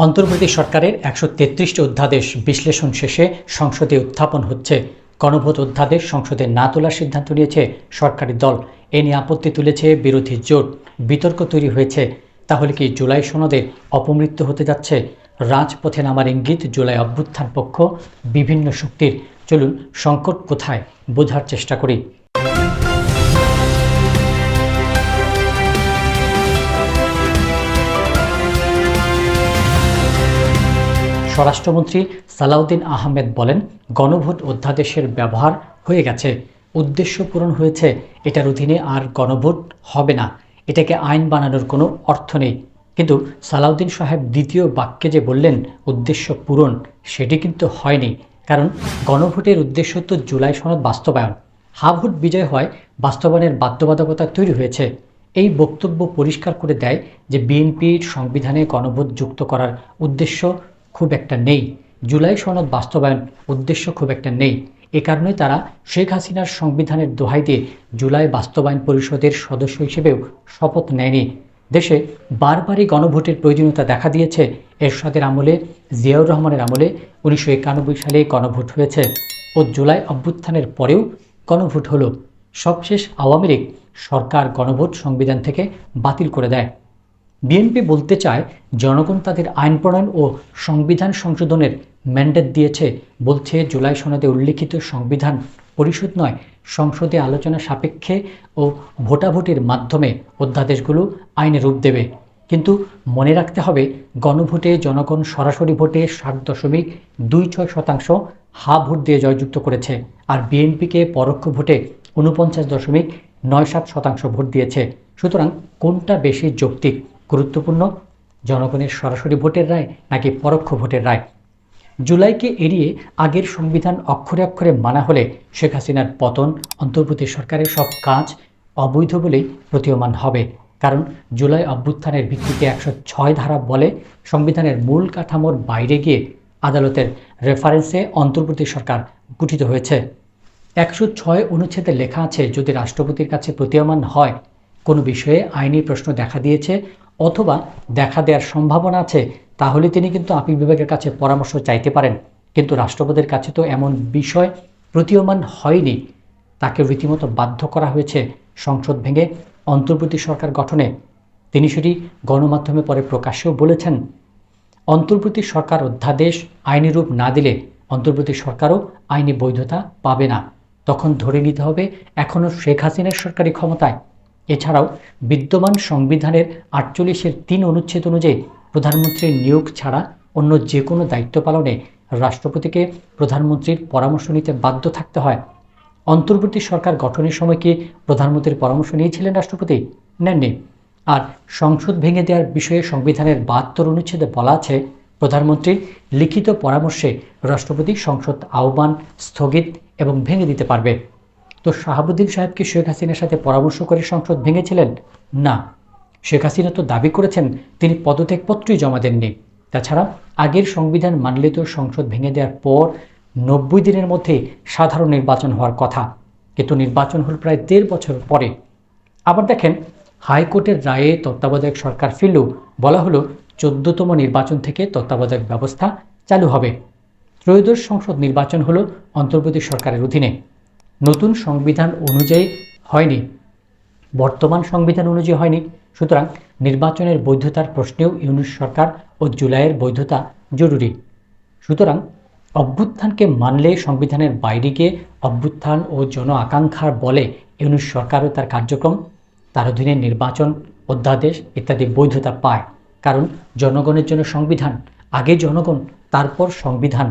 অন্তর্বর্তী সরকারের ১৩৩টি অধ্যাদেশ বিশ্লেষণ শেষে সংসদে উত্থাপন হচ্ছে। গণভোট অধ্যাদেশ সংসদে না তোলার সিদ্ধান্ত নিয়েছে সরকারি দল। এ নিয়ে আপত্তি তুলেছে বিরোধী জোট। বিতর্ক তৈরি হয়েছে, তাহলে কি জুলাই সনদের অপমৃত্যু হতে যাচ্ছে? রাজপথে নামার ইঙ্গিত জুলাই অভ্যুত্থান পক্ষ বিভিন্ন শক্তির। চলুন সংকট কোথায় বোঝার চেষ্টা করি। স্বরাষ্ট্রমন্ত্রী সালাউদ্দিন আহমেদ বলেন, গণভোট অধ্যাদেশের ব্যবহার হয়ে গেছে, উদ্দেশ্য পূরণ হয়েছে, এটার অধীনে আর গণভোট হবে না, এটাকে আইন বানানোর কোনো অর্থ নেই। কিন্তু সালাউদ্দিন সাহেব দ্বিতীয় বাক্যে যে বললেন উদ্দেশ্য পূরণ, সেটি কিন্তু হয়নি। কারণ গণভোটের উদ্দেশ্য তো জুলাই সনদ বাস্তবায়ন। হা ভোট বিজয় হয়, বাস্তবায়নের বাধ্যবাধকতা তৈরি হয়েছে। এই বক্তব্য পরিষ্কার করে দেয় যে বিএনপির সংবিধানে গণভোট যুক্ত করার উদ্দেশ্য খুব একটা নেই, জুলাই সনদ বাস্তবায়ন উদ্দেশ্য খুব একটা নেই। এ কারণে তারা শেখ হাসিনার সংবিধানের দোহাই দিয়ে জুলাই বাস্তবায়ন পরিষদের সদস্য হিসেবেও শপথ নেয়নি। দেশে বারবারই গণভোটের প্রয়োজনীয়তা দেখা দিয়েছে। এরশাদের আমলে, জিয়াউর রহমানের আমলে 1991 সালে গণভোট হয়েছে ও জুলাই অভ্যুত্থানের পরেও গণভোট হলো। সবশেষ আওয়ামী লীগ সরকার গণভোট সংবিধান থেকে বাতিল করে দেয়। বিএনপি বলতে চায় জনগণ তাদের আইন প্রণয়ন ও সংবিধান সংশোধনের ম্যান্ডেট দিয়েছে। বলছে জুলাই সনদে উল্লিখিত সংবিধান পরিষদ নয়, সংসদে আলোচনা সাপেক্ষে ও ভোটাভুটির মাধ্যমে অধ্যাদেশগুলো আইনে রূপ দেবে। কিন্তু মনে রাখতে হবে, গণভোটে জনগণ সরাসরি ভোটে 7.26% হা ভোট দিয়ে জয়যুক্ত করেছে, আর বিএনপিকে পরোক্ষ ভোটে 49.97% ভোট দিয়েছে। সুতরাং কোনটা বেশি যৌক্তিক, গুরুত্বপূর্ণ জনগণের সরাসরি ভোটের রায় নাকি পরোক্ষ ভোটের রায়? জুলাইকে এড়িয়ে আগের সংবিধান অক্ষরে অক্ষরে মানা হলে শেখ হাসিনার পতন, অন্তর্বর্তী সরকারের সব কাজ অবৈধ বলেই প্রতীয়মান হবে। কারণ জুলাই অভ্যুত্থানের ভিত্তিতে 106 ধারা বলে সংবিধানের মূল কাঠামোর বাইরে গিয়ে আদালতের রেফারেন্সে অন্তর্বর্তী সরকার গঠিত হয়েছে। 106 অনুচ্ছেদে লেখা আছে, যদি রাষ্ট্রপতির কাছে প্রতীয়মান হয় কোনো বিষয়ে আইনি প্রশ্ন দেখা দিয়েছে অথবা দেখা দেওয়ার সম্ভাবনা আছে, তাহলে তিনি কিন্তু আপিল বিভাগের কাছে পরামর্শ চাইতে পারেন। কিন্তু রাষ্ট্রপতির কাছে তো এমন বিষয় প্রতীয়মান হয়নি। তাকে রীতিমতো বাধ্য করা হয়েছে সংসদ ভেঙে অন্তর্বর্তী সরকার গঠনে। তিনি সেটি গণমাধ্যমে পরে প্রকাশ্যেও বলেছেন। অন্তর্বর্তী সরকার অধ্যাদেশ আইনি রূপ না দিলে অন্তর্বর্তী সরকারও আইনি বৈধতা পাবে না। তখন ধরে নিতে হবে এখনও শেখ হাসিনার সরকারি ক্ষমতায়। এছাড়াও বিদ্যমান সংবিধানের 48-এর 3 অনুচ্ছেদ অনুযায়ী প্রধানমন্ত্রীর নিয়োগ ছাড়া অন্য যে কোনো দায়িত্ব পালনে রাষ্ট্রপতিকে প্রধানমন্ত্রীর পরামর্শ নিতে বাধ্য থাকতে হয়। অন্তর্বর্তী সরকার গঠনের সময় কি প্রধানমন্ত্রীর পরামর্শ নিয়েছিলেন রাষ্ট্রপতি? নেননি। আর সংসদ ভেঙে দেওয়ার বিষয়ে সংবিধানের 72 অনুচ্ছেদে বলা আছে, প্রধানমন্ত্রীর লিখিত পরামর্শে রাষ্ট্রপতি সংসদ আহ্বান, স্থগিত এবং ভেঙে দিতে পারবে। তো শাহাবুদ্দিন সাহেব কি শেখ হাসিনার সাথে পরামর্শ করে সংসদ ভেঙেছিলেন? না। শেখ হাসিনা তো দাবি করেছেন তিনি পদত্যাগপত্রই জমা দেননি। তাছাড়া আগের সংবিধান মানলে তো সংসদ ভেঙে দেওয়ার পর 90 দিনের মধ্যে সাধারণ নির্বাচন হওয়ার কথা, কিন্তু নির্বাচন হল প্রায় 1.5 বছর পরে। আবার দেখেন, হাইকোর্টের রায়ে তত্ত্বাবধায়ক সরকার ফিরলেও বলা হলো 14তম নির্বাচন থেকে তত্ত্বাবধায়ক ব্যবস্থা চালু হবে। ত্রয়োদশ সংসদ নির্বাচন হলো অন্তর্বর্তী সরকারের অধীনে, নতুন সংবিধান অনুযায়ী হয়নি, বর্তমান সংবিধান অনুযায়ী হয়নি। সুতরাং নির্বাচনের বৈধতার প্রশ্নেও ইউনূস সরকার ও জুলাইয়ের বৈধতা জরুরি। সুতরাং অভ্যুত্থানকে মানলে সংবিধানের বাইরে গিয়ে অভ্যুত্থান ও জন আকাঙ্ক্ষার বলে ইউনূস সরকারও তার কার্যক্রম, তার অধীনে নির্বাচন, অধ্যাদেশ ইত্যাদি বৈধতা পায়। কারণ জনগণের জন্য সংবিধান, আগে জনগণ তারপর সংবিধান।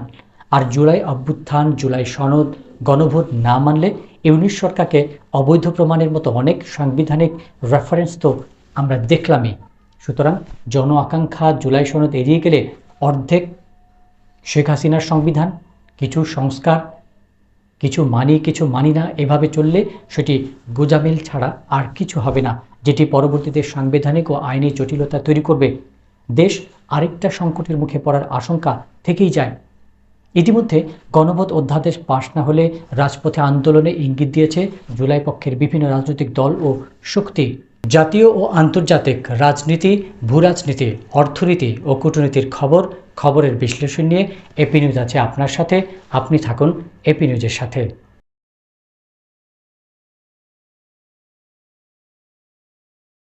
আর জুলাই অভ্যুত্থান, জুলাই সনদ, গণভোট না মানলে ইউনূস সরকারকে অবৈধ প্রমাণের মতো অনেক সাংবিধানিক রেফারেন্স তো আমরা দেখলামই। সুতরাং জন আকাঙ্ক্ষা, জুলাই সনদ এড়িয়ে গেলে অর্ধেক শেখ হাসিনার সংবিধান, কিছু সংস্কার, কিছু মানি কিছু মানি না, এভাবে চললে সেটি গোজামিল ছাড়া আর কিছু হবে না, যেটি পরবর্তীতে সাংবিধানিক ও আইনি জটিলতা তৈরি করবে। দেশ আরেকটা সংকটের মুখে পড়ার আশঙ্কা থেকেই যায়। ইতিমধ্যে গণভোট অধ্যাদেশ পাশ না হলে রাজপথে আন্দোলনে ইঙ্গিত দিয়েছে জুলাই পক্ষের বিভিন্ন রাজনৈতিক দল ও শক্তি। জাতীয় ও আন্তর্জাতিক রাজনীতি, ভূরাজনীতি, অর্থনীতি ও কূটনীতির খবরের বিশ্লেষণ নিয়ে এপি নিউজ আছে আপনার সাথে। আপনি থাকুন এপি নিউজের সাথে।